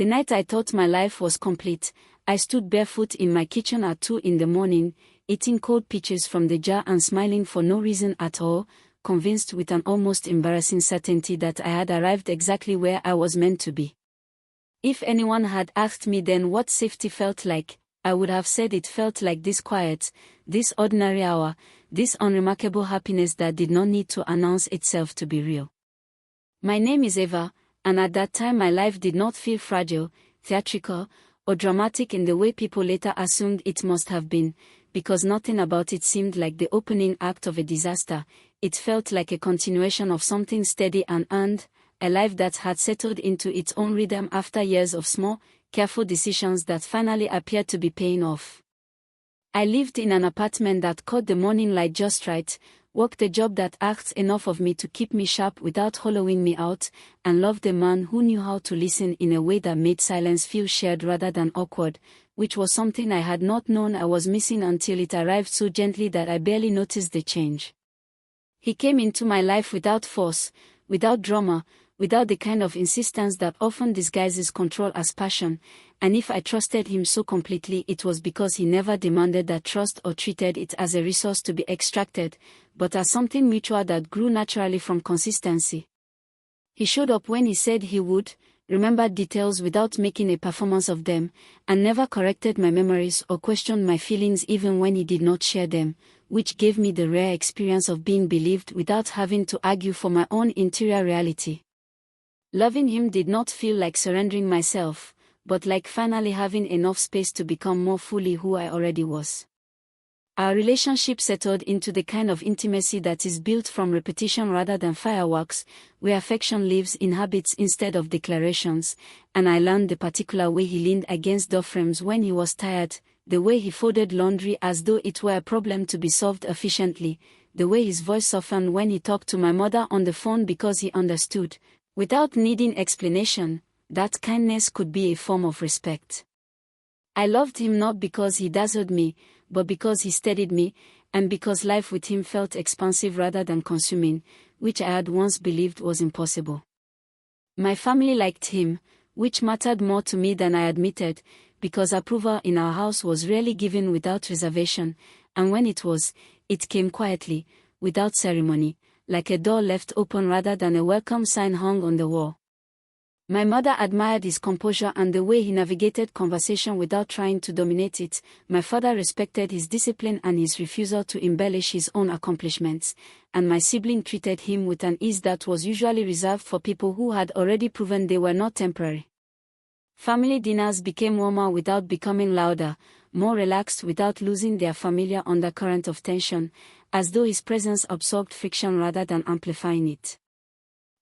The night I thought my life was complete, I stood barefoot in my kitchen at 2 in the morning, eating cold peaches from the jar and smiling for no reason at all, convinced with an almost embarrassing certainty that I had arrived exactly where I was meant to be. If anyone had asked me then what safety felt like, I would have said it felt like this quiet, this ordinary hour, this unremarkable happiness that did not need to announce itself to be real. My name is Eva, and at that time my life did not feel fragile, theatrical, or dramatic in the way people later assumed it must have been, because nothing about it seemed like the opening act of a disaster. It felt like a continuation of something steady and earned, a life that had settled into its own rhythm after years of small, careful decisions that finally appeared to be paying off. I lived in an apartment that caught the morning light just right, worked a job that asked enough of me to keep me sharp without hollowing me out, and loved a man who knew how to listen in a way that made silence feel shared rather than awkward, which was something I had not known I was missing until it arrived so gently that I barely noticed the change. He came into my life without force, without drama, without the kind of insistence that often disguises control as passion, and if I trusted him so completely it was because he never demanded that trust or treated it as a resource to be extracted, but as something mutual that grew naturally from consistency. He showed up when he said he would, remembered details without making a performance of them, and never corrected my memories or questioned my feelings even when he did not share them, which gave me the rare experience of being believed without having to argue for my own interior reality. Loving him did not feel like surrendering myself, but like finally having enough space to become more fully who I already was. Our relationship settled into the kind of intimacy that is built from repetition rather than fireworks, where affection lives in habits instead of declarations, and I learned the particular way he leaned against door frames when he was tired, the way he folded laundry as though it were a problem to be solved efficiently, the way his voice softened when he talked to my mother on the phone because he understood, without needing explanation, that kindness could be a form of respect. I loved him not because he dazzled me, but because he steadied me, and because life with him felt expansive rather than consuming, which I had once believed was impossible. My family liked him, which mattered more to me than I admitted, because approval in our house was rarely given without reservation, and when it was, it came quietly, without ceremony, like a door left open rather than a welcome sign hung on the wall. My mother admired his composure and the way he navigated conversation without trying to dominate it. My father respected his discipline and his refusal to embellish his own accomplishments, and my sibling treated him with an ease that was usually reserved for people who had already proven they were not temporary. Family dinners became warmer without becoming louder, more relaxed without losing their familiar undercurrent of tension, as though his presence absorbed friction rather than amplifying it.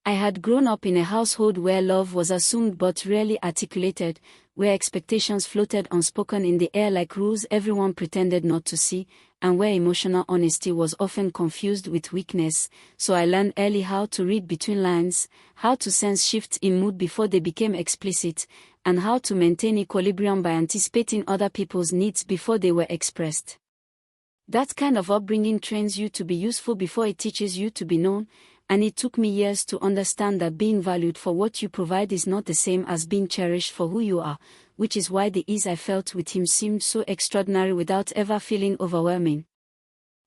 I had grown up in a household where love was assumed but rarely articulated, where expectations floated unspoken in the air like rules everyone pretended not to see, and where emotional honesty was often confused with weakness, so I learned early how to read between lines, how to sense shifts in mood before they became explicit, and how to maintain equilibrium by anticipating other people's needs before they were expressed. That kind of upbringing trains you to be useful before it teaches you to be known, and it took me years to understand that being valued for what you provide is not the same as being cherished for who you are, which is why the ease I felt with him seemed so extraordinary without ever feeling overwhelming.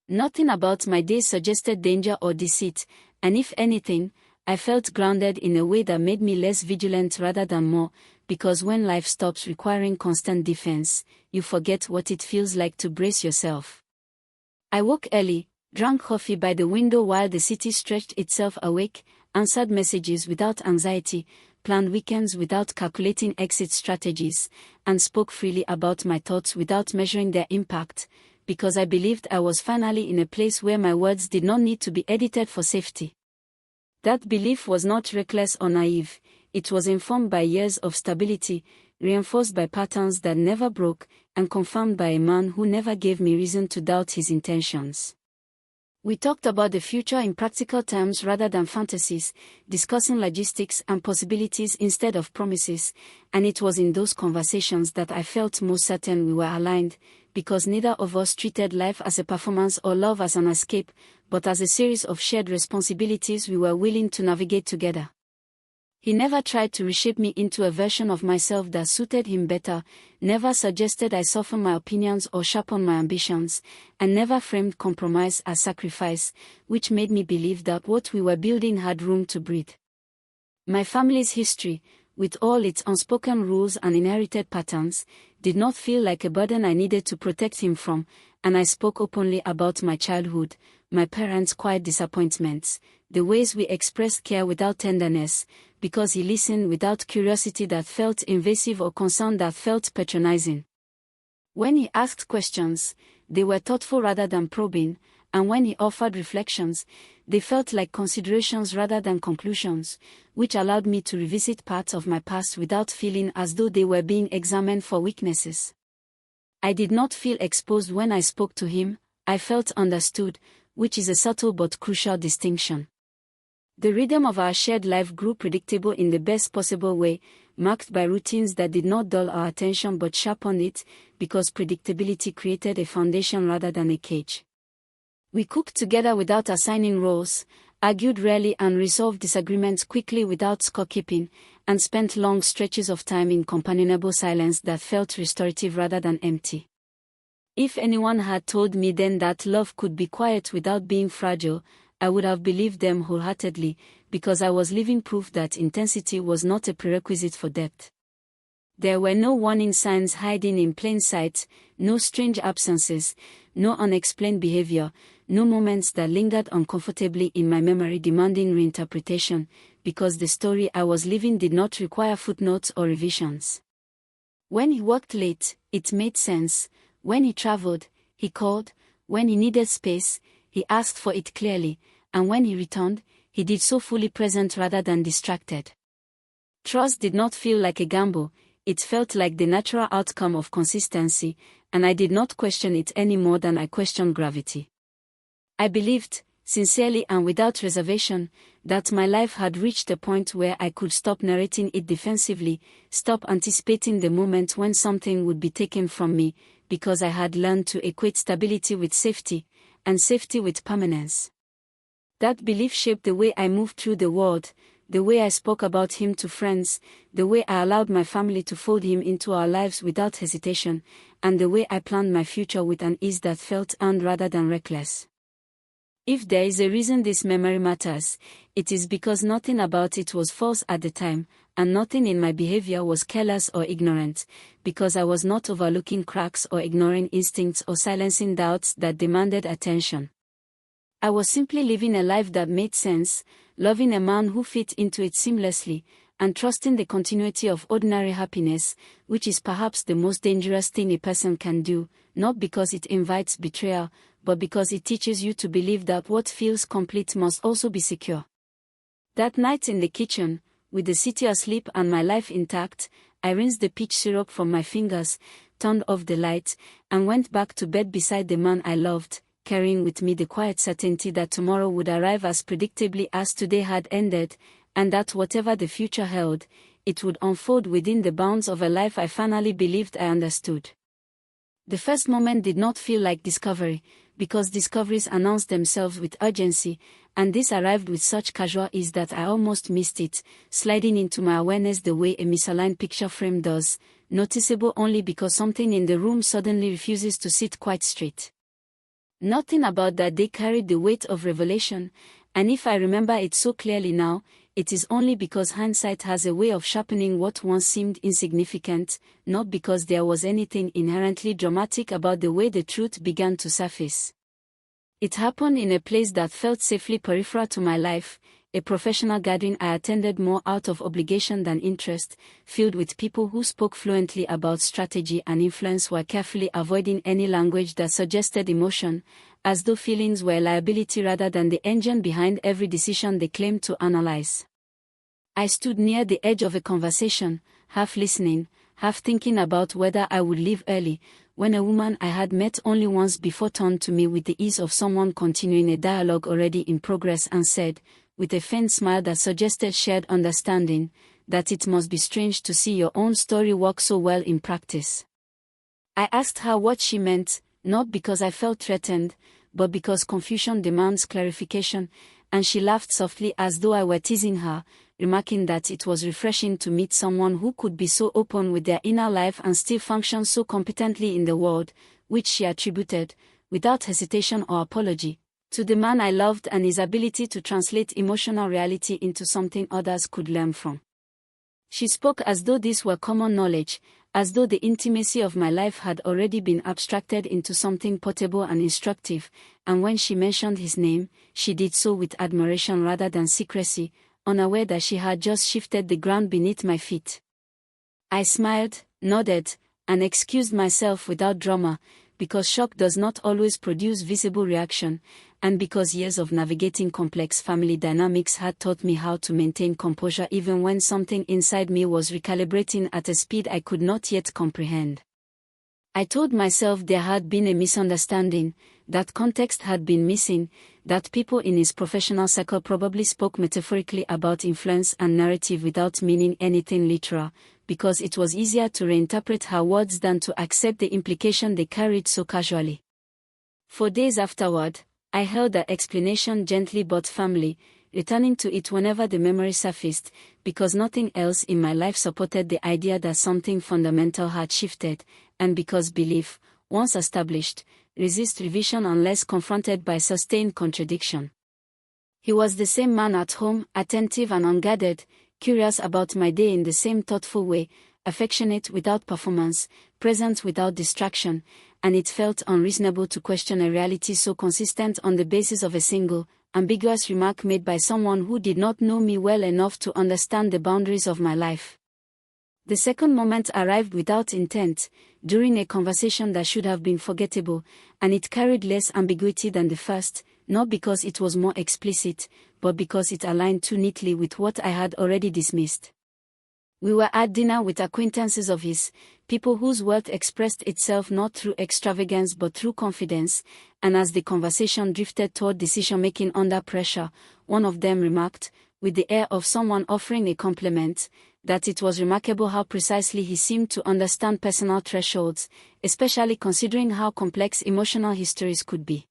Nothing about my day suggested danger or deceit, and if anything, I felt grounded in a way that made me less vigilant rather than more, because when life stops requiring constant defense, you forget what it feels like to brace yourself. I woke early, drank coffee by the window while the city stretched itself awake, answered messages without anxiety, planned weekends without calculating exit strategies, and spoke freely about my thoughts without measuring their impact, because I believed I was finally in a place where my words did not need to be edited for safety. That belief was not reckless or naive, it was informed by years of stability, reinforced by patterns that never broke, and confirmed by a man who never gave me reason to doubt his intentions. We talked about the future in practical terms rather than fantasies, discussing logistics and possibilities instead of promises, and it was in those conversations that I felt most certain we were aligned, because neither of us treated life as a performance or love as an escape, but as a series of shared responsibilities we were willing to navigate together. He never tried to reshape me into a version of myself that suited him better, never suggested I soften my opinions or sharpen my ambitions, and never framed compromise as sacrifice, which made me believe that what we were building had room to breathe. My family's history, with all its unspoken rules and inherited patterns, did not feel like a burden I needed to protect him from, and I spoke openly about my childhood, my parents' quiet disappointments, the ways we expressed care without tenderness, because he listened without curiosity that felt invasive or concern that felt patronizing. When he asked questions, they were thoughtful rather than probing, and when he offered reflections, they felt like considerations rather than conclusions, which allowed me to revisit parts of my past without feeling as though they were being examined for weaknesses. I did not feel exposed when I spoke to him, I felt understood, which is a subtle but crucial distinction. The rhythm of our shared life grew predictable in the best possible way, marked by routines that did not dull our attention but sharpened it, because predictability created a foundation rather than a cage. We cooked together without assigning roles, argued rarely and resolved disagreements quickly without scorekeeping, and spent long stretches of time in companionable silence that felt restorative rather than empty. If anyone had told me then that love could be quiet without being fragile, I would have believed them wholeheartedly, because I was living proof that intensity was not a prerequisite for depth. There were no warning signs hiding in plain sight, no strange absences, no unexplained behavior, no moments that lingered uncomfortably in my memory demanding reinterpretation, because the story I was living did not require footnotes or revisions. When he worked late, it made sense. When he traveled, he called. When he needed space, he asked for it clearly, and when he returned, he did so fully present rather than distracted. Trust did not feel like a gamble, it felt like the natural outcome of consistency, and I did not question it any more than I questioned gravity. I believed, sincerely and without reservation, that my life had reached a point where I could stop narrating it defensively, stop anticipating the moment when something would be taken from me, because I had learned to equate stability with safety, and safety with permanence. That belief shaped the way I moved through the world, the way I spoke about him to friends, the way I allowed my family to fold him into our lives without hesitation, and the way I planned my future with an ease that felt earned rather than reckless. If there is a reason this memory matters, it is because nothing about it was false at the time, and nothing in my behavior was careless or ignorant, because I was not overlooking cracks or ignoring instincts or silencing doubts that demanded attention. I was simply living a life that made sense, loving a man who fit into it seamlessly, and trusting the continuity of ordinary happiness, which is perhaps the most dangerous thing a person can do, not because it invites betrayal, but because it teaches you to believe that what feels complete must also be secure. That night in the kitchen, with the city asleep and my life intact, I rinsed the peach syrup from my fingers, turned off the light, and went back to bed beside the man I loved, carrying with me the quiet certainty that tomorrow would arrive as predictably as today had ended, and that whatever the future held, it would unfold within the bounds of a life I finally believed I understood. The first moment did not feel like discovery, because discoveries announce themselves with urgency, and this arrived with such casual ease that I almost missed it, sliding into my awareness the way a misaligned picture frame does, noticeable only because something in the room suddenly refuses to sit quite straight. Nothing about that day carried the weight of revelation, and if I remember it so clearly now, it is only because hindsight has a way of sharpening what once seemed insignificant, not because there was anything inherently dramatic about the way the truth began to surface. It happened in a place that felt safely peripheral to my life, a professional gathering I attended more out of obligation than interest, filled with people who spoke fluently about strategy and influence while carefully avoiding any language that suggested emotion, as though feelings were a liability rather than the engine behind every decision they claimed to analyze. I stood near the edge of a conversation, half listening, half thinking about whether I would leave early, when a woman I had met only once before turned to me with the ease of someone continuing a dialogue already in progress and said, with a faint smile that suggested shared understanding, that it must be strange to see your own story work so well in practice. I asked her what she meant, not because I felt threatened, but because confusion demands clarification, and she laughed softly as though I were teasing her, remarking that it was refreshing to meet someone who could be so open with their inner life and still function so competently in the world, which she attributed, without hesitation or apology, to the man I loved and his ability to translate emotional reality into something others could learn from. She spoke as though this were common knowledge, as though the intimacy of my life had already been abstracted into something portable and instructive, and when she mentioned his name, she did so with admiration rather than secrecy, unaware that she had just shifted the ground beneath my feet. I smiled, nodded, and excused myself without drama, because shock does not always produce visible reaction, and because years of navigating complex family dynamics had taught me how to maintain composure even when something inside me was recalibrating at a speed I could not yet comprehend. I told myself there had been a misunderstanding, that context had been missing, that people in his professional circle probably spoke metaphorically about influence and narrative without meaning anything literal, because it was easier to reinterpret her words than to accept the implication they carried so casually. For days afterward, I held that explanation gently but firmly, returning to it whenever the memory surfaced, because nothing else in my life supported the idea that something fundamental had shifted, and because belief, once established, resists revision unless confronted by sustained contradiction. He was the same man at home, attentive and unguarded, curious about my day in the same thoughtful way, affectionate without performance, present without distraction, and it felt unreasonable to question a reality so consistent on the basis of a single, ambiguous remark made by someone who did not know me well enough to understand the boundaries of my life. The second moment arrived without intent, during a conversation that should have been forgettable, and it carried less ambiguity than the first, not because it was more explicit, but because it aligned too neatly with what I had already dismissed. We were at dinner with acquaintances of his, people whose wealth expressed itself not through extravagance but through confidence, and as the conversation drifted toward decision-making under pressure, one of them remarked, with the air of someone offering a compliment, that it was remarkable how precisely he seemed to understand personal thresholds, especially considering how complex emotional histories could be.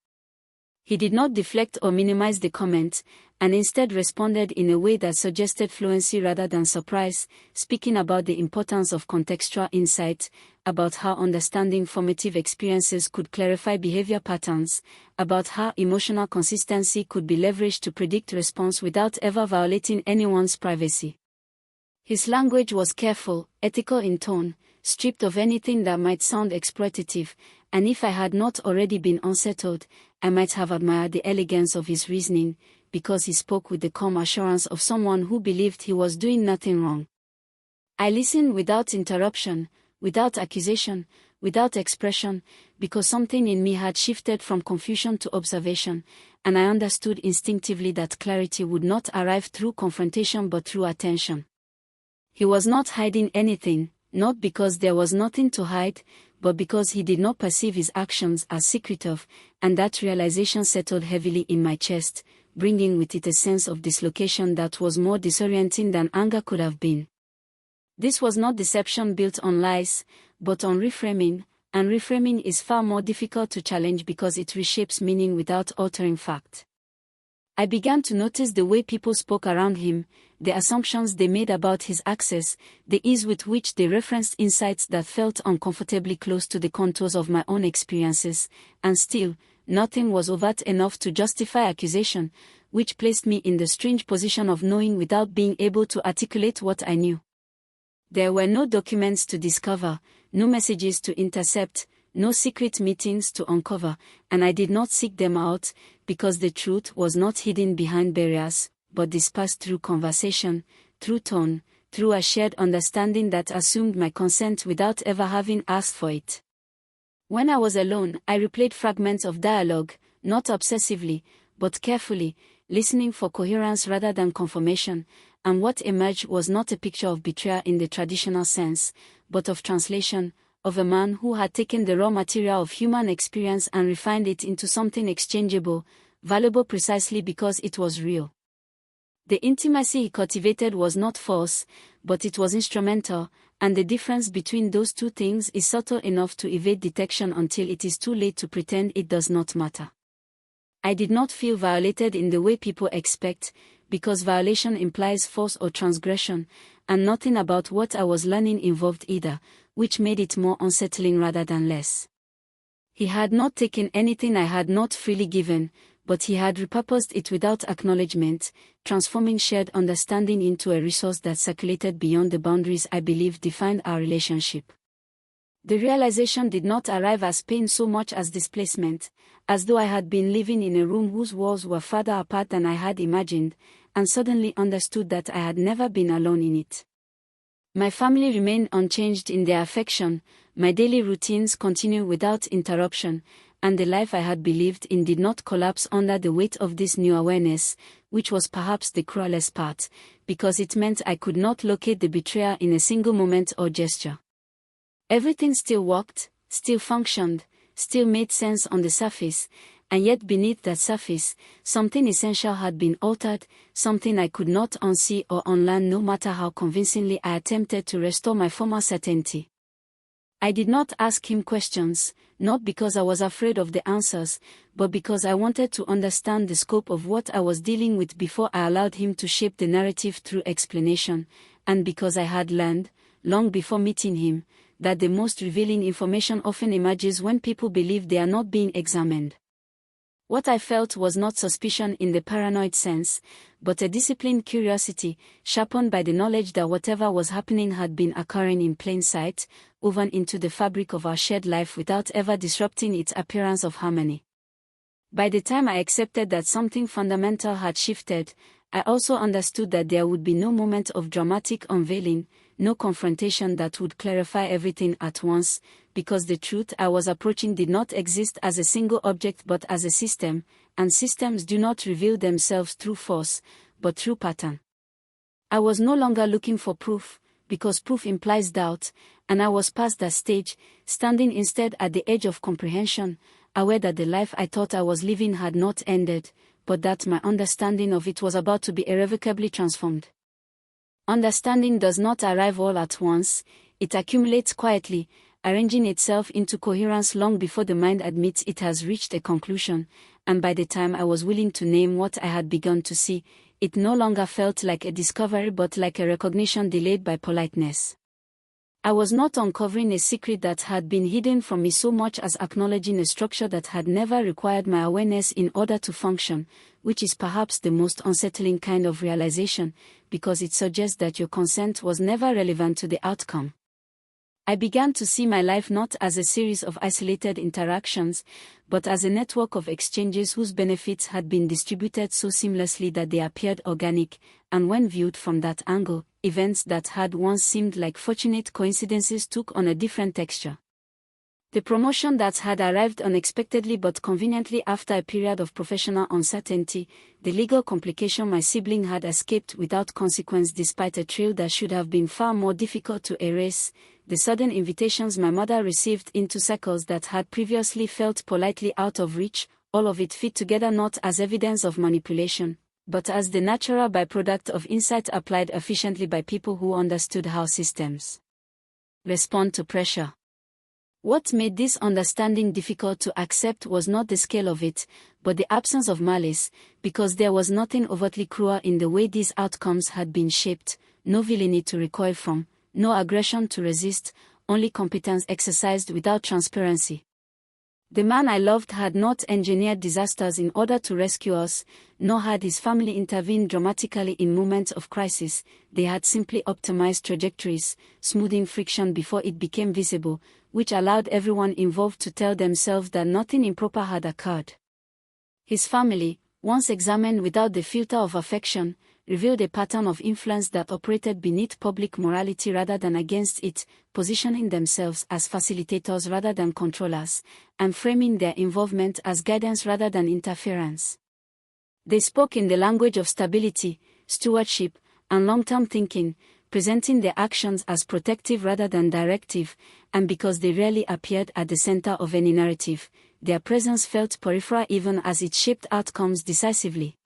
He did not deflect or minimize the comment, and instead responded in a way that suggested fluency rather than surprise, speaking about the importance of contextual insight, about how understanding formative experiences could clarify behavior patterns, about how emotional consistency could be leveraged to predict response without ever violating anyone's privacy. His language was careful, ethical in tone, stripped of anything that might sound exploitative, and if I had not already been unsettled, I might have admired the elegance of his reasoning, because he spoke with the calm assurance of someone who believed he was doing nothing wrong. I listened without interruption, without accusation, without expression, because something in me had shifted from confusion to observation, and I understood instinctively that clarity would not arrive through confrontation but through attention. He was not hiding anything, not because there was nothing to hide, but because he did not perceive his actions as secretive, and that realization settled heavily in my chest, bringing with it a sense of dislocation that was more disorienting than anger could have been. This was not deception built on lies, but on reframing, and reframing is far more difficult to challenge because it reshapes meaning without altering fact. I began to notice the way people spoke around him, the assumptions they made about his access, the ease with which they referenced insights that felt uncomfortably close to the contours of my own experiences, and still, nothing was overt enough to justify accusation, which placed me in the strange position of knowing without being able to articulate what I knew. There were no documents to discover, no messages to intercept, no secret meetings to uncover, and I did not seek them out, because the truth was not hidden behind barriers, but dispersed through conversation, through tone, through a shared understanding that assumed my consent without ever having asked for it. When I was alone, I replayed fragments of dialogue, not obsessively, but carefully, listening for coherence rather than confirmation, and what emerged was not a picture of betrayal in the traditional sense, but of translation, of a man who had taken the raw material of human experience and refined it into something exchangeable, valuable precisely because it was real. The intimacy he cultivated was not false, but it was instrumental, and the difference between those two things is subtle enough to evade detection until it is too late to pretend it does not matter. I did not feel violated in the way people expect, because violation implies force or transgression, and nothing about what I was learning involved either, which made it more unsettling rather than less. He had not taken anything I had not freely given, but he had repurposed it without acknowledgement, transforming shared understanding into a resource that circulated beyond the boundaries I believed defined our relationship. The realization did not arrive as pain so much as displacement, as though I had been living in a room whose walls were farther apart than I had imagined, and suddenly understood that I had never been alone in it. My family remained unchanged in their affection, my daily routines continued without interruption, and the life I had believed in did not collapse under the weight of this new awareness, which was perhaps the cruelest part, because it meant I could not locate the betrayer in a single moment or gesture. Everything still worked, still functioned, still made sense on the surface, and yet beneath that surface, something essential had been altered, something I could not unsee or unlearn no matter how convincingly I attempted to restore my former certainty. I did not ask him questions, not because I was afraid of the answers, but because I wanted to understand the scope of what I was dealing with before I allowed him to shape the narrative through explanation, and because I had learned, long before meeting him, that the most revealing information often emerges when people believe they are not being examined. What I felt was not suspicion in the paranoid sense, but a disciplined curiosity, sharpened by the knowledge that whatever was happening had been occurring in plain sight, woven into the fabric of our shared life without ever disrupting its appearance of harmony. By the time I accepted that something fundamental had shifted, I also understood that there would be no moment of dramatic unveiling, no confrontation that would clarify everything at once, because the truth I was approaching did not exist as a single object but as a system, and systems do not reveal themselves through force, but through pattern. I was no longer looking for proof, because proof implies doubt, and I was past that stage, standing instead at the edge of comprehension, aware that the life I thought I was living had not ended, but that my understanding of it was about to be irrevocably transformed. Understanding does not arrive all at once, it accumulates quietly, arranging itself into coherence long before the mind admits it has reached a conclusion, and by the time I was willing to name what I had begun to see, it no longer felt like a discovery but like a recognition delayed by politeness. I was not uncovering a secret that had been hidden from me so much as acknowledging a structure that had never required my awareness in order to function, which is perhaps the most unsettling kind of realization, because it suggests that your consent was never relevant to the outcome. I began to see my life not as a series of isolated interactions, but as a network of exchanges whose benefits had been distributed so seamlessly that they appeared organic, and when viewed from that angle, events that had once seemed like fortunate coincidences took on a different texture. The promotion that had arrived unexpectedly but conveniently after a period of professional uncertainty, the legal complication my sibling had escaped without consequence despite a trail that should have been far more difficult to erase, the sudden invitations my mother received into circles that had previously felt politely out of reach, all of it fit together not as evidence of manipulation, but as the natural byproduct of insight applied efficiently by people who understood how systems respond to pressure. What made this understanding difficult to accept was not the scale of it, but the absence of malice, because there was nothing overtly cruel in the way these outcomes had been shaped, no villainy to recoil from, no aggression to resist, only competence exercised without transparency. The man I loved had not engineered disasters in order to rescue us, nor had his family intervened dramatically in moments of crisis. They had simply optimized trajectories, smoothing friction before it became visible, which allowed everyone involved to tell themselves that nothing improper had occurred. His family, once examined without the filter of affection, revealed a pattern of influence that operated beneath public morality rather than against it, positioning themselves as facilitators rather than controllers, and framing their involvement as guidance rather than interference. They spoke in the language of stability, stewardship, and long-term thinking, presenting their actions as protective rather than directive, and because they rarely appeared at the center of any narrative, their presence felt peripheral even as it shaped outcomes decisively.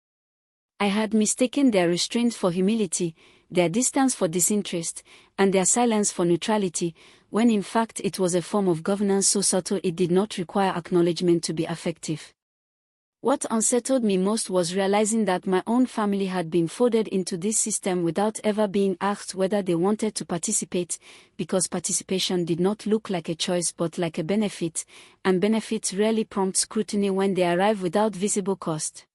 I had mistaken their restraint for humility, their distance for disinterest, and their silence for neutrality, when in fact it was a form of governance so subtle it did not require acknowledgement to be effective. What unsettled me most was realizing that my own family had been folded into this system without ever being asked whether they wanted to participate, because participation did not look like a choice but like a benefit, and benefits rarely prompt scrutiny when they arrive without visible cost.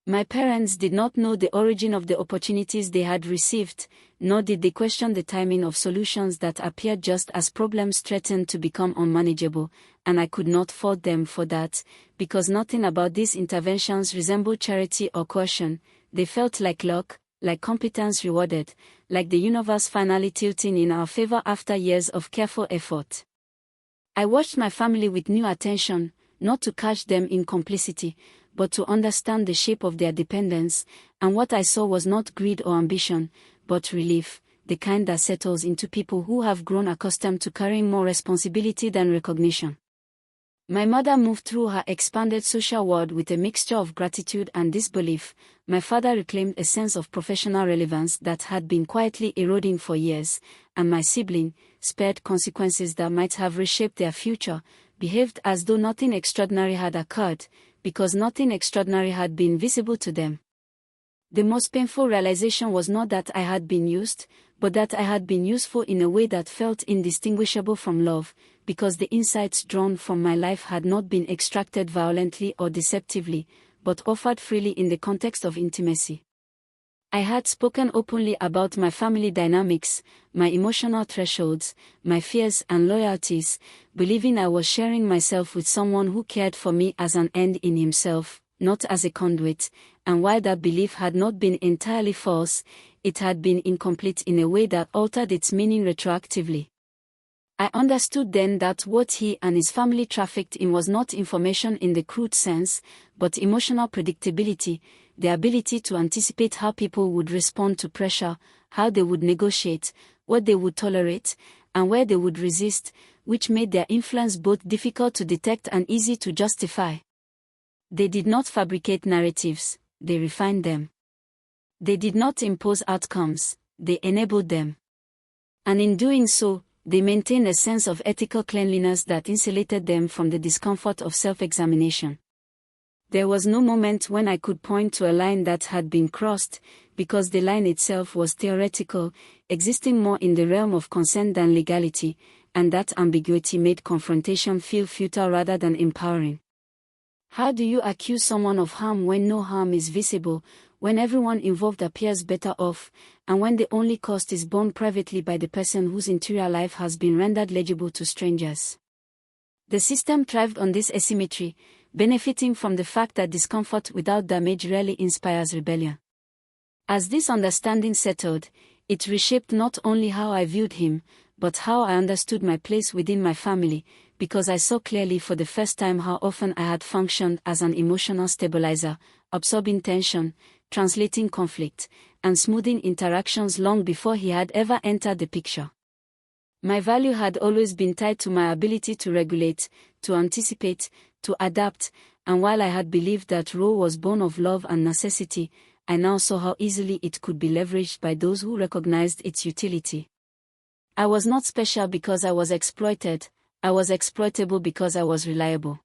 My parents did not know the origin of the opportunities they had received, nor did they question the timing of solutions that appeared just as problems threatened to become unmanageable, and I could not fault them for that, because nothing about these interventions resembled charity or coercion. They felt like luck, like competence rewarded, like the universe finally tilting in our favor after years of careful effort. I watched my family with new attention, not to catch them in complicity, but to understand the shape of their dependence, and what I saw was not greed or ambition, but relief, the kind that settles into people who have grown accustomed to carrying more responsibility than recognition. My mother moved through her expanded social world with a mixture of gratitude and disbelief. My father reclaimed a sense of professional relevance that had been quietly eroding for years, and my sibling, spared consequences that might have reshaped their future, behaved as though nothing extraordinary had occurred, because nothing extraordinary had been visible to them. The most painful realization was not that I had been used, but that I had been useful in a way that felt indistinguishable from love, because the insights drawn from my life had not been extracted violently or deceptively, but offered freely in the context of intimacy. I had spoken openly about my family dynamics, my emotional thresholds, my fears and loyalties, believing I was sharing myself with someone who cared for me as an end in himself, not as a conduit, and while that belief had not been entirely false, it had been incomplete in a way that altered its meaning retroactively. I understood then that what he and his family trafficked in was not information in the crude sense, but emotional predictability, the ability to anticipate how people would respond to pressure, how they would negotiate, what they would tolerate, and where they would resist, which made their influence both difficult to detect and easy to justify. They did not fabricate narratives, they refined them. They did not impose outcomes, they enabled them. And in doing so, they maintained a sense of ethical cleanliness that insulated them from the discomfort of self-examination. There was no moment when I could point to a line that had been crossed, because the line itself was theoretical, existing more in the realm of consent than legality, and that ambiguity made confrontation feel futile rather than empowering. How do you accuse someone of harm when no harm is visible, when everyone involved appears better off, and when the only cost is borne privately by the person whose interior life has been rendered legible to strangers? The system thrived on this asymmetry, benefiting from the fact that discomfort without damage rarely inspires rebellion. As this understanding settled, it reshaped not only how I viewed him, but how I understood my place within my family, because I saw clearly for the first time how often I had functioned as an emotional stabilizer, absorbing tension, translating conflict, and smoothing interactions long before he had ever entered the picture. My value had always been tied to my ability to regulate, to anticipate, to adapt, and while I had believed that role was born of love and necessity, I now saw how easily it could be leveraged by those who recognized its utility. I was not special because I was exploited, I was exploitable because I was reliable.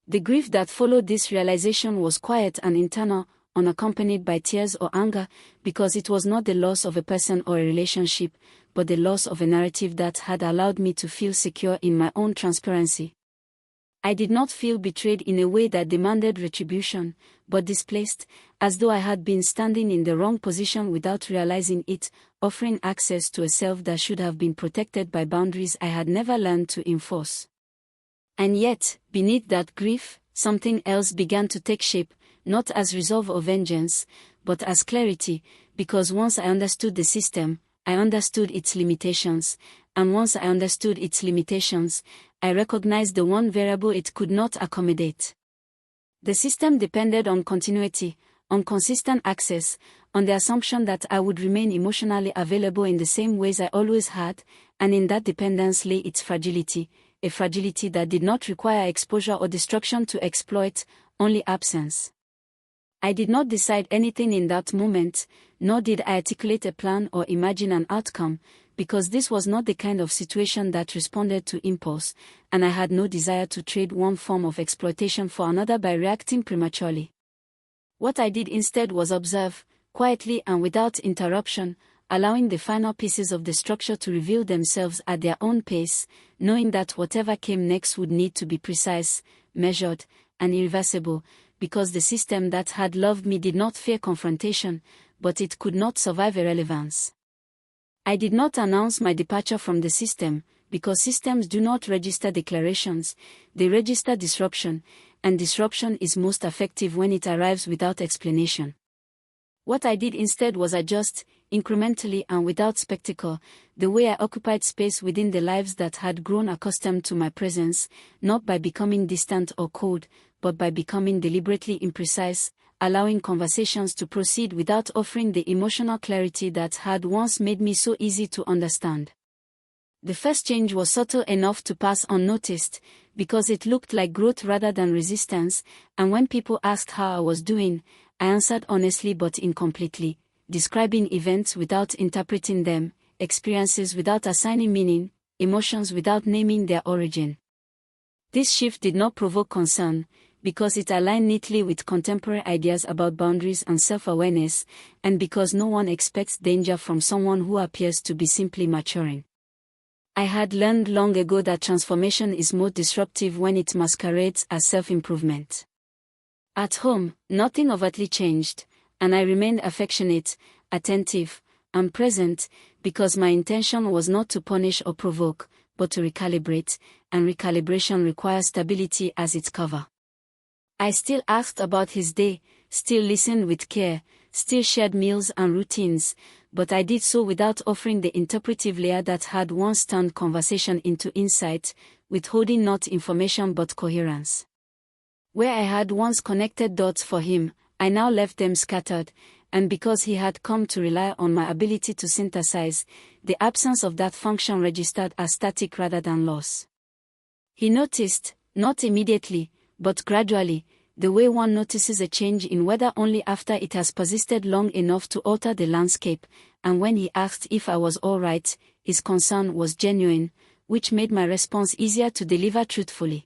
The grief that followed this realization was quiet and internal, unaccompanied by tears or anger, because it was not the loss of a person or a relationship, but the loss of a narrative that had allowed me to feel secure in my own transparency. I did not feel betrayed in a way that demanded retribution, but displaced, as though I had been standing in the wrong position without realizing it, offering access to a self that should have been protected by boundaries I had never learned to enforce. And yet, beneath that grief, something else began to take shape, not as resolve or vengeance, but as clarity, because once I understood the system, I understood its limitations, and once I understood its limitations, I recognized the one variable it could not accommodate. The system depended on continuity, on consistent access, on the assumption that I would remain emotionally available in the same ways I always had, and in that dependence lay its fragility, a fragility that did not require exposure or destruction to exploit, only absence. I did not decide anything in that moment, nor did I articulate a plan or imagine an outcome, because this was not the kind of situation that responded to impulse, and I had no desire to trade one form of exploitation for another by reacting prematurely. What I did instead was observe, quietly and without interruption, allowing the final pieces of the structure to reveal themselves at their own pace, knowing that whatever came next would need to be precise, measured, and irreversible, because the system that had loved me did not fear confrontation, but it could not survive irrelevance. I did not announce my departure from the system, because systems do not register declarations, they register disruption, and disruption is most effective when it arrives without explanation. What I did instead was adjust, incrementally and without spectacle, the way I occupied space within the lives that had grown accustomed to my presence, not by becoming distant or cold, but by becoming deliberately imprecise, allowing conversations to proceed without offering the emotional clarity that had once made me so easy to understand. The first change was subtle enough to pass unnoticed, because it looked like growth rather than resistance, and when people asked how I was doing, I answered honestly but incompletely, describing events without interpreting them, experiences without assigning meaning, emotions without naming their origin. This shift did not provoke concern, because it aligned neatly with contemporary ideas about boundaries and self-awareness, and because no one expects danger from someone who appears to be simply maturing. I had learned long ago that transformation is more disruptive when it masquerades as self-improvement. At home, nothing overtly changed, and I remained affectionate, attentive, and present, because my intention was not to punish or provoke, but to recalibrate, and recalibration requires stability as its cover. I still asked about his day, still listened with care, still shared meals and routines, but I did so without offering the interpretive layer that had once turned conversation into insight, withholding not information but coherence. Where I had once connected dots for him, I now left them scattered, and because he had come to rely on my ability to synthesize, the absence of that function registered as static rather than loss. He noticed, not immediately, but gradually, the way one notices a change in weather only after it has persisted long enough to alter the landscape, and when he asked if I was all right, his concern was genuine, which made my response easier to deliver truthfully.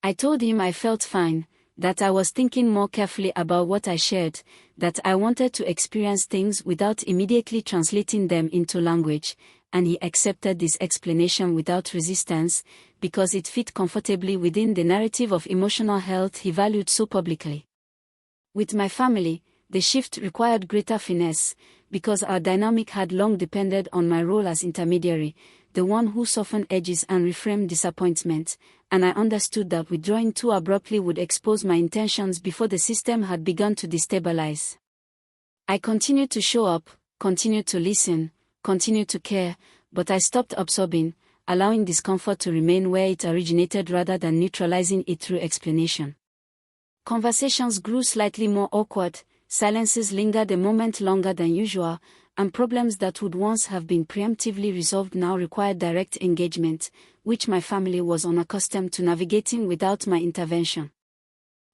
I told him I felt fine, that I was thinking more carefully about what I shared, that I wanted to experience things without immediately translating them into language, and he accepted this explanation without resistance, because it fit comfortably within the narrative of emotional health he valued so publicly. With my family, the shift required greater finesse, because our dynamic had long depended on my role as intermediary, the one who softened edges and reframed disappointment, and I understood that withdrawing too abruptly would expose my intentions before the system had begun to destabilize. I continued to show up, continued to listen, continued to care, but I stopped absorbing, allowing discomfort to remain where it originated rather than neutralizing it through explanation. Conversations grew slightly more awkward, silences lingered a moment longer than usual, and problems that would once have been preemptively resolved now required direct engagement, which my family was unaccustomed to navigating without my intervention.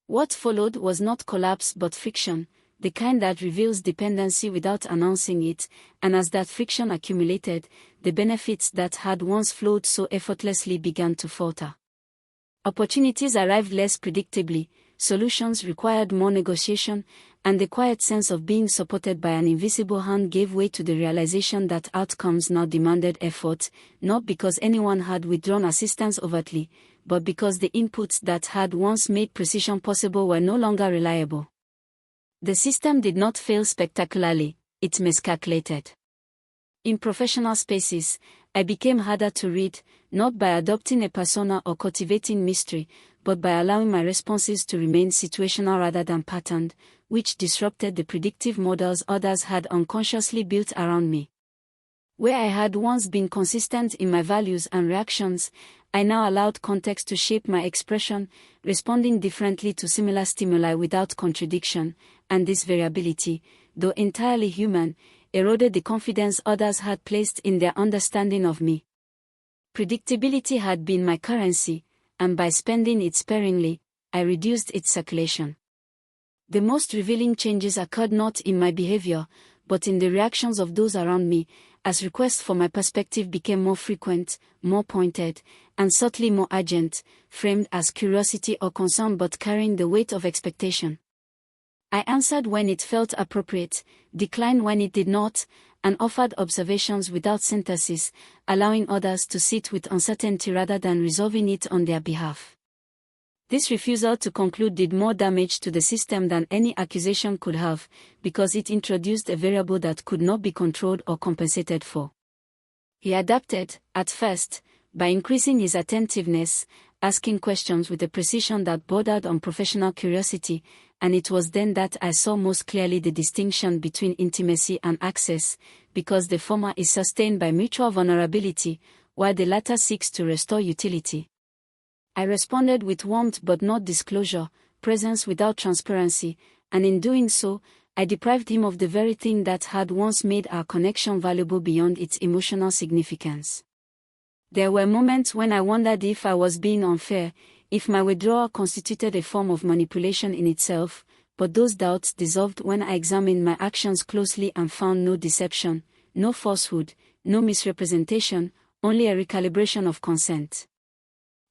What followed was not collapse but friction, the kind that reveals dependency without announcing it, and as that friction accumulated, the benefits that had once flowed so effortlessly began to falter. Opportunities arrived less predictably, solutions required more negotiation, and the quiet sense of being supported by an invisible hand gave way to the realization that outcomes now demanded effort, not because anyone had withdrawn assistance overtly, but because the inputs that had once made precision possible were no longer reliable. The system did not fail spectacularly, it miscalculated. In professional spaces, I became harder to read, not by adopting a persona or cultivating mystery, but by allowing my responses to remain situational rather than patterned, which disrupted the predictive models others had unconsciously built around me. Where I had once been consistent in my values and reactions, I now allowed context to shape my expression, responding differently to similar stimuli without contradiction, and this variability, though entirely human, eroded the confidence others had placed in their understanding of me. Predictability had been my currency, and by spending it sparingly, I reduced its circulation. The most revealing changes occurred not in my behavior, but in the reactions of those around me, as requests for my perspective became more frequent, more pointed, and subtly more urgent, framed as curiosity or concern but carrying the weight of expectation. I answered when it felt appropriate, declined when it did not, and offered observations without synthesis, allowing others to sit with uncertainty rather than resolving it on their behalf. This refusal to conclude did more damage to the system than any accusation could have, because it introduced a variable that could not be controlled or compensated for. He adapted, at first, by increasing his attentiveness, asking questions with a precision that bordered on professional curiosity, and it was then that I saw most clearly the distinction between intimacy and access, because the former is sustained by mutual vulnerability, while the latter seeks to restore utility. I responded with warmth but not disclosure, presence without transparency, and in doing so, I deprived him of the very thing that had once made our connection valuable beyond its emotional significance. There were moments when I wondered if I was being unfair, if my withdrawal constituted a form of manipulation in itself, but those doubts dissolved when I examined my actions closely and found no deception, no falsehood, no misrepresentation, only a recalibration of consent.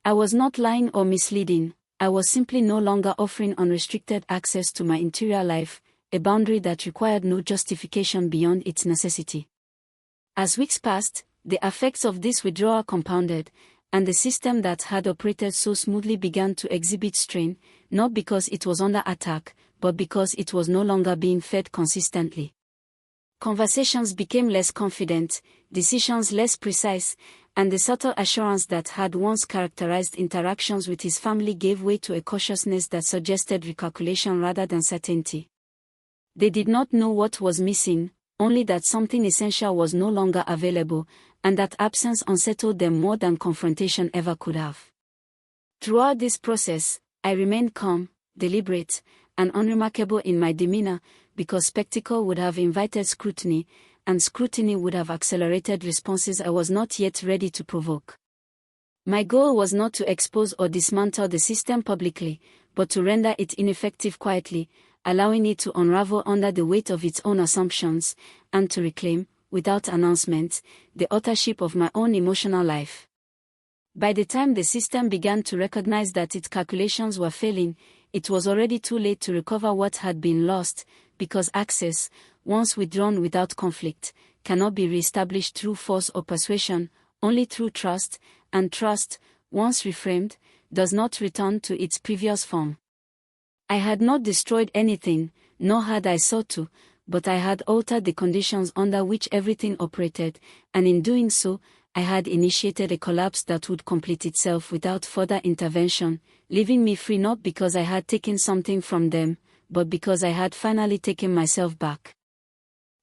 I was not lying or misleading, I was simply no longer offering unrestricted access to my interior life, a boundary that required no justification beyond its necessity. As weeks passed, the effects of this withdrawal compounded, and the system that had operated so smoothly began to exhibit strain, not because it was under attack, but because it was no longer being fed consistently. Conversations became less confident, decisions less precise, and the subtle assurance that had once characterized interactions with his family gave way to a cautiousness that suggested recalculation rather than certainty. They did not know what was missing, only that something essential was no longer available, and that absence unsettled them more than confrontation ever could have. Throughout this process, I remained calm, deliberate, and unremarkable in my demeanor, because spectacle would have invited scrutiny, and scrutiny would have accelerated responses I was not yet ready to provoke. My goal was not to expose or dismantle the system publicly, but to render it ineffective quietly, allowing it to unravel under the weight of its own assumptions, and to reclaim, without announcement, the authorship of my own emotional life. By the time the system began to recognize that its calculations were failing, it was already too late to recover what had been lost, because access, once withdrawn without conflict, cannot be re-established through force or persuasion, only through trust, and trust, once reframed, does not return to its previous form. I had not destroyed anything, nor had I sought to, but I had altered the conditions under which everything operated, and in doing so, I had initiated a collapse that would complete itself without further intervention, leaving me free not because I had taken something from them, but because I had finally taken myself back.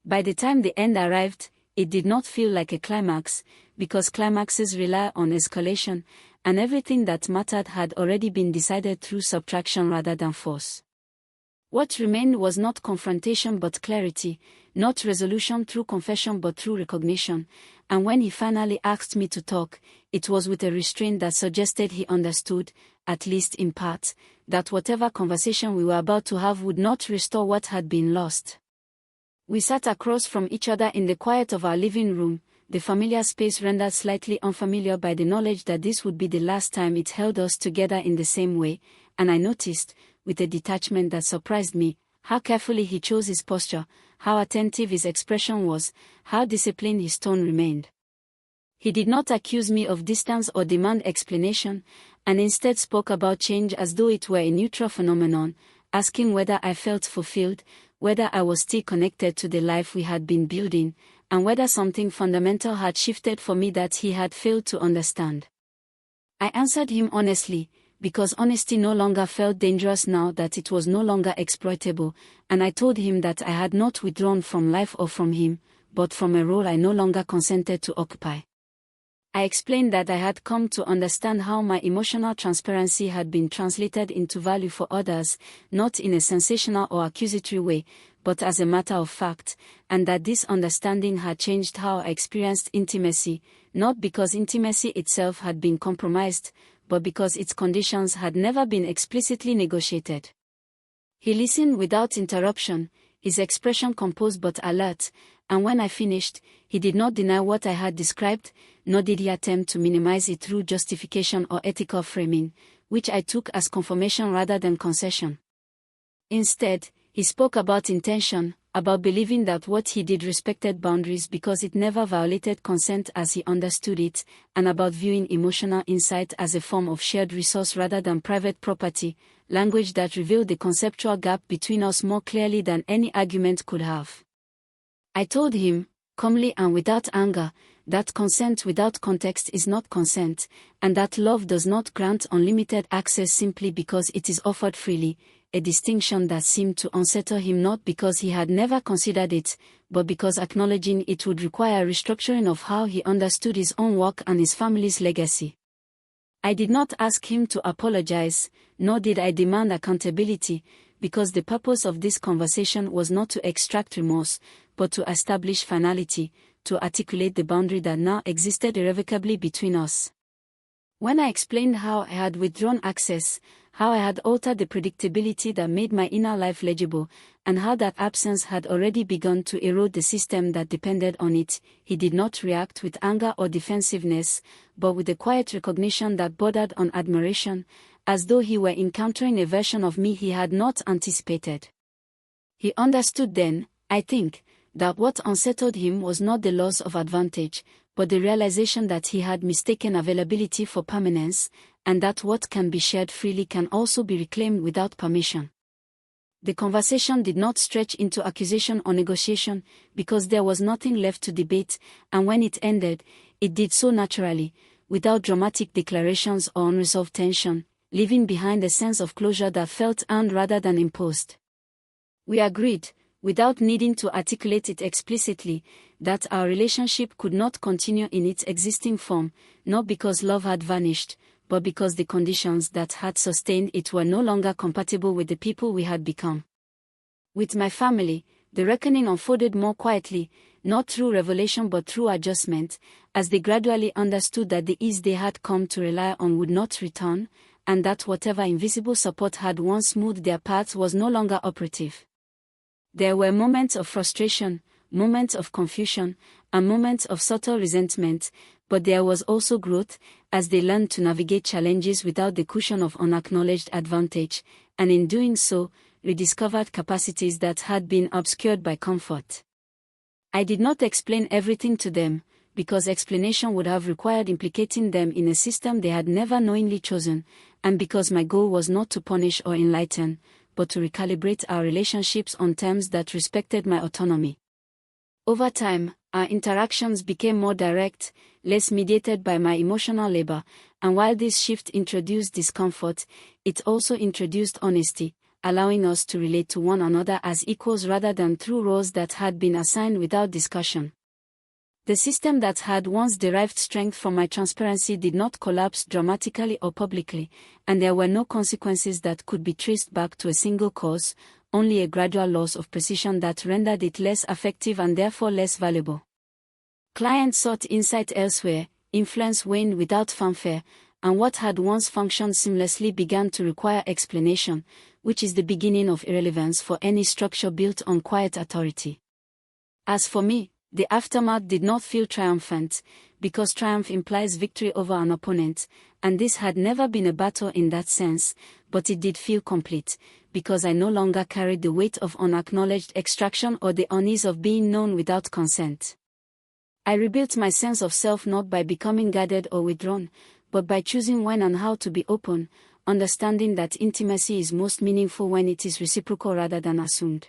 By the time the end arrived, it did not feel like a climax, because climaxes rely on escalation, and everything that mattered had already been decided through subtraction rather than force. What remained was not confrontation but clarity, not resolution through confession but through recognition, and when he finally asked me to talk, it was with a restraint that suggested he understood, at least in part, that whatever conversation we were about to have would not restore what had been lost. We sat across from each other in the quiet of our living room, the familiar space rendered slightly unfamiliar by the knowledge that this would be the last time it held us together in the same way, and I noticed, with a detachment that surprised me, how carefully he chose his posture, how attentive his expression was, how disciplined his tone remained. He did not accuse me of distance or demand explanation, and instead spoke about change as though it were a neutral phenomenon, asking whether I felt fulfilled, whether I was still connected to the life we had been building, and whether something fundamental had shifted for me that he had failed to understand. I answered him honestly, because honesty no longer felt dangerous now that it was no longer exploitable, and I told him that I had not withdrawn from life or from him, but from a role I no longer consented to occupy. I explained that I had come to understand how my emotional transparency had been translated into value for others, not in a sensational or accusatory way, but as a matter of fact, and that this understanding had changed how I experienced intimacy, not because intimacy itself had been compromised, but because its conditions had never been explicitly negotiated. He listened without interruption, his expression composed but alert, and when I finished, he did not deny what I had described, nor did he attempt to minimize it through justification or ethical framing, which I took as confirmation rather than concession. Instead, he spoke about intention, about believing that what he did respected boundaries because it never violated consent as he understood it, and about viewing emotional insight as a form of shared resource rather than private property, language that revealed the conceptual gap between us more clearly than any argument could have. I told him, calmly and without anger, that consent without context is not consent, and that love does not grant unlimited access simply because it is offered freely, a distinction that seemed to unsettle him not because he had never considered it, but because acknowledging it would require a restructuring of how he understood his own work and his family's legacy. I did not ask him to apologize, nor did I demand accountability, because the purpose of this conversation was not to extract remorse, but to establish finality, to articulate the boundary that now existed irrevocably between us. When I explained how I had withdrawn access, how I had altered the predictability that made my inner life legible, and how that absence had already begun to erode the system that depended on it, he did not react with anger or defensiveness, but with a quiet recognition that bordered on admiration, as though he were encountering a version of me he had not anticipated. He understood then, I think, that what unsettled him was not the loss of advantage, but the realization that he had mistaken availability for permanence, and that what can be shared freely can also be reclaimed without permission. The conversation did not stretch into accusation or negotiation, because there was nothing left to debate, and when it ended, it did so naturally, without dramatic declarations or unresolved tension, leaving behind a sense of closure that felt earned rather than imposed. We agreed, without needing to articulate it explicitly, that our relationship could not continue in its existing form, not because love had vanished, but because the conditions that had sustained it were no longer compatible with the people we had become. With my family, the reckoning unfolded more quietly, not through revelation but through adjustment, as they gradually understood that the ease they had come to rely on would not return, and that whatever invisible support had once smoothed their paths was no longer operative. There were moments of frustration, moments of confusion, and moments of subtle resentment, but there was also growth, as they learned to navigate challenges without the cushion of unacknowledged advantage, and in doing so, rediscovered capacities that had been obscured by comfort. I did not explain everything to them, because explanation would have required implicating them in a system they had never knowingly chosen, and because my goal was not to punish or enlighten, but to recalibrate our relationships on terms that respected my autonomy. Over time, our interactions became more direct, less mediated by my emotional labor, and while this shift introduced discomfort, it also introduced honesty, allowing us to relate to one another as equals rather than through roles that had been assigned without discussion. The system that had once derived strength from my transparency did not collapse dramatically or publicly, and there were no consequences that could be traced back to a single cause, only a gradual loss of precision that rendered it less effective and therefore less valuable. Clients sought insight elsewhere, influence waned without fanfare, and what had once functioned seamlessly began to require explanation, which is the beginning of irrelevance for any structure built on quiet authority. As for me, the aftermath did not feel triumphant, because triumph implies victory over an opponent, and this had never been a battle in that sense, but it did feel complete, because I no longer carried the weight of unacknowledged extraction or the unease of being known without consent. I rebuilt my sense of self not by becoming guarded or withdrawn, but by choosing when and how to be open, understanding that intimacy is most meaningful when it is reciprocal rather than assumed.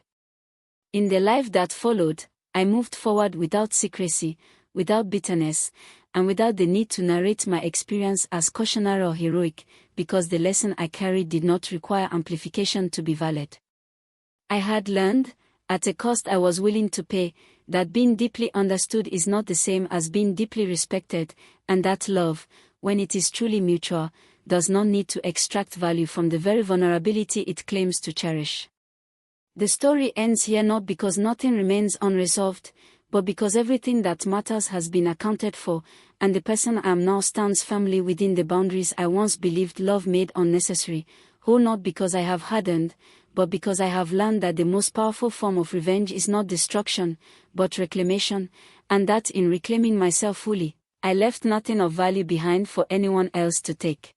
In the life that followed, I moved forward without secrecy, without bitterness, and without the need to narrate my experience as cautionary or heroic, because the lesson I carried did not require amplification to be valid. I had learned, at a cost I was willing to pay, that being deeply understood is not the same as being deeply respected, and that love, when it is truly mutual, does not need to extract value from the very vulnerability it claims to cherish. The story ends here not because nothing remains unresolved, but because everything that matters has been accounted for, and the person I am now stands firmly within the boundaries I once believed love made unnecessary, whole not because I have hardened, but because I have learned that the most powerful form of revenge is not destruction, but reclamation, and that in reclaiming myself fully, I left nothing of value behind for anyone else to take.